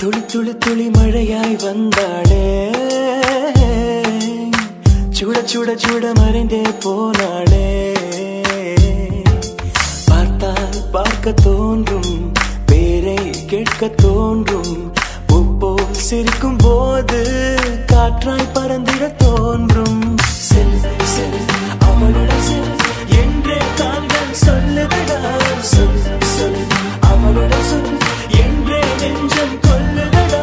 துளி துளி துளி மழையாய் வந்தாளே, சுட சுட சுட மறைந்தே போனாளே. பார்த்தால் பார்க்க தோன்றும், பேரை கேட்க தோன்றும். பூப்போல் சிரிக்கும் போது காற்றாய் பறந்திட தோன்றும். செல் செல் அவளுடன் செல் என்றே கால்கள் சொல்லுதடா. சொல் சொல் அவளுடன் சொல் என்றே நெஞ்சம் கொல்லுதடா.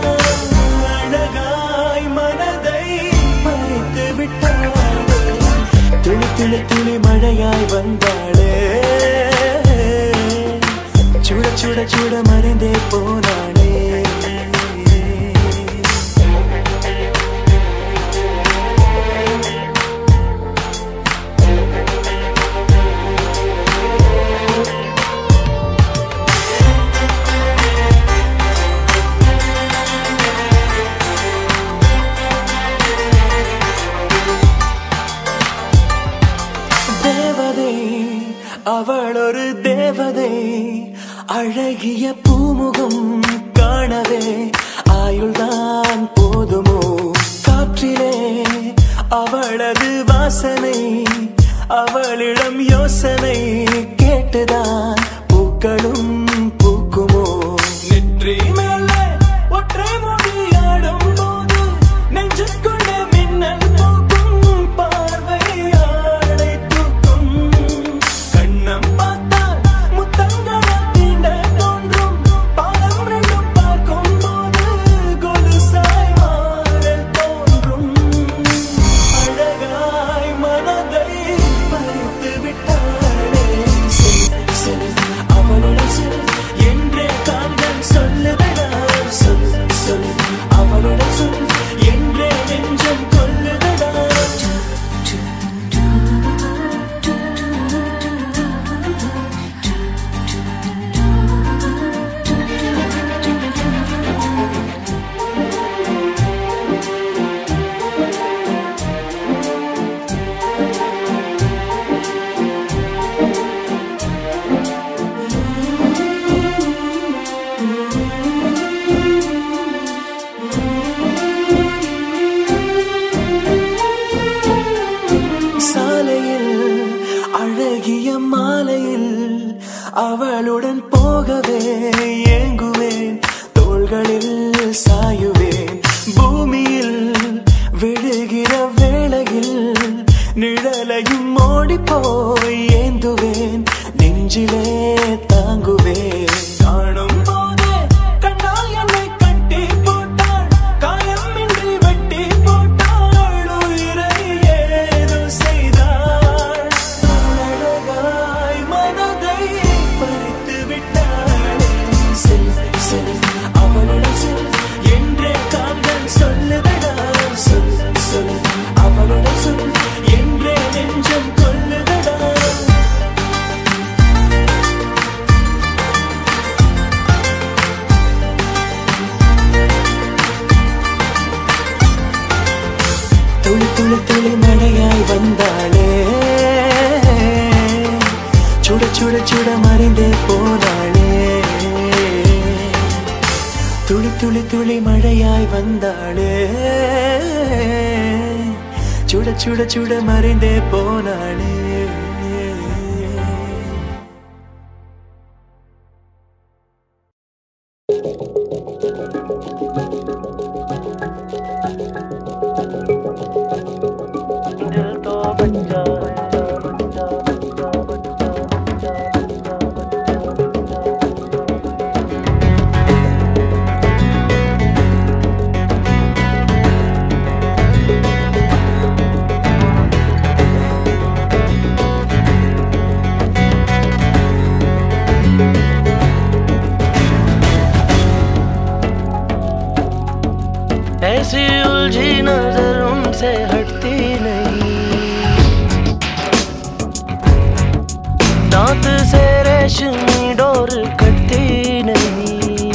அழகாய் மனதை பறித்து விட்டாளே, துளி துளி துளி மழையாய் வந்தாளே. சுட சுட சுட மறைந்தே போனாளே. அவள் ஒரு தேவதை, அழகிய பூமுகம் காணவே ஆயுள்தான் போதுமோ. காற்றிலே அவளது வாசனை, அவளிடம் யோசனை கேட்டுதான் பூக்களும் பூக்குமோ. நெற்றி மேலே ஒற்றை மொழியாடும் போது நெஞ்சுக்குள்ள மின்னல் போக்கும். பார்வை ஆளை தூக்கும், கண்ணம் பார்த்தால் முத்தங்களை தீண்ட தோன்றும். பாலம் ரெண்டும் பார்க்கும் போது கொலுசாய் மாறல் தோன்றும். அழகாய் மனதை பறித்து விட்டாளே. செல் செல் அவளுடன் செல் என்றே கால்கள் சொல்லுதடா. சொல் சொல் அவளுடன் சொல் என்றே நெஞ்சம் கொல்லுதடா. சாலையில் அழகிய மாலையில் அவளுடன் போகவே ஏங்குவேன். தோள்களில் சாயுவேன், பூமியில் விழுகிற வேளையில் நிழலையும் ஓடிப்போய் ஏந்துவேன். நெஞ்சிலே தாங்குவேன். காணும் போதே கண்ணால் என்னை கட்டி போட்டாள், காயமின்றி வெட்டி போட்டாள். உயிரை ஏதோ செய்தாள், அழகாய் மனதை பறித்து விட்டாளே. செல் செல் அவளுடன் செல் என்றே கால்கள் சொல்லுதடா. சொல் சொல் அவளுடன் சொல் என்றே நெஞ்சம் கொல்லுதடா. துளி துளி துளி மழையாய் வந்தாளே, சுட சுட சுட மறைந்தே போனாளே. துளி துளி துளி மழையாய் வந்தாளே, சுட சுட சுட மறைந்தே போனாளே. ऐसी उलझी नजर उनसे हटती नहीं, दांत से रेशमी डोर कटती नहीं।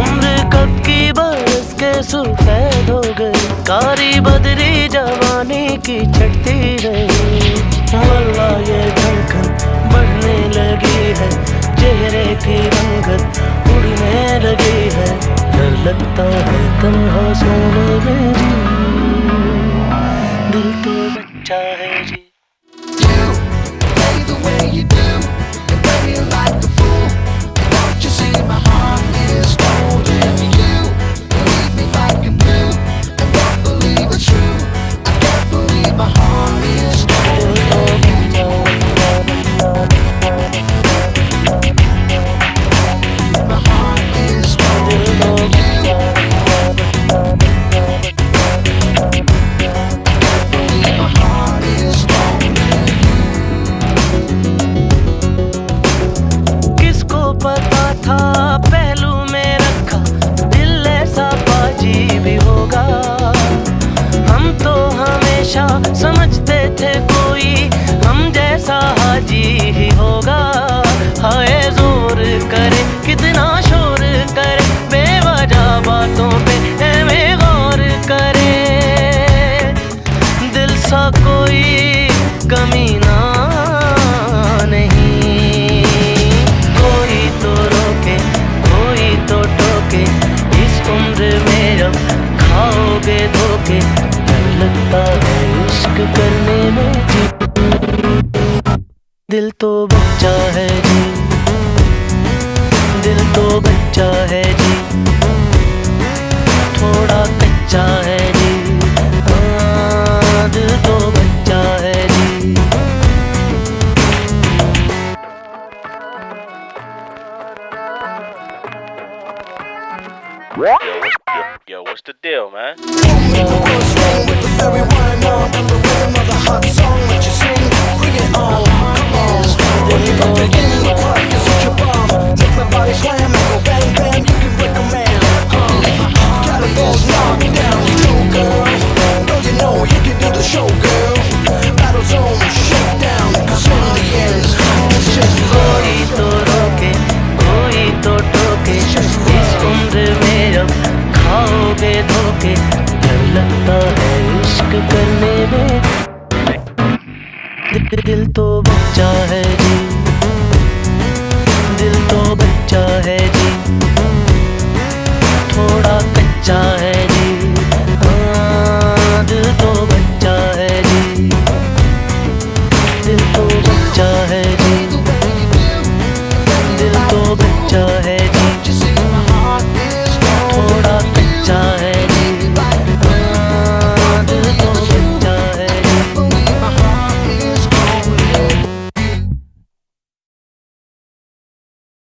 उम्र कब की बरस के सफेद हो गई, कारी बदरी जवानी की छटती नहीं। वल्लाह ये धड़कन बढ़ने लगी है, चेहरे की रंगत उड़ने लगी है। डर लगता है तन्हा सोने में जी, दिल तो बच्चा है जी। पता था पहलू में रखा दिल ऐसा बाजी भी होगा, हम तो हमेशा समझते थे कोई हम जैसा हाजी ही होगा। हाय जोर करे कितना शोर करे, बेवजह बातों पे हमें गौर करे। दिल सा कोई कमीना धोखे, डर लगता है इश्क करने में जी। दिल तो बच्चा है जी, दिल तो बच्चा है जी, थोड़ा कच्चा है जी। हाँ, दिल तो बच्चा है जी। Yo, what's the deal, man? With the very one and all, I'm the rhythm of the hot song. What you sing, bring it on.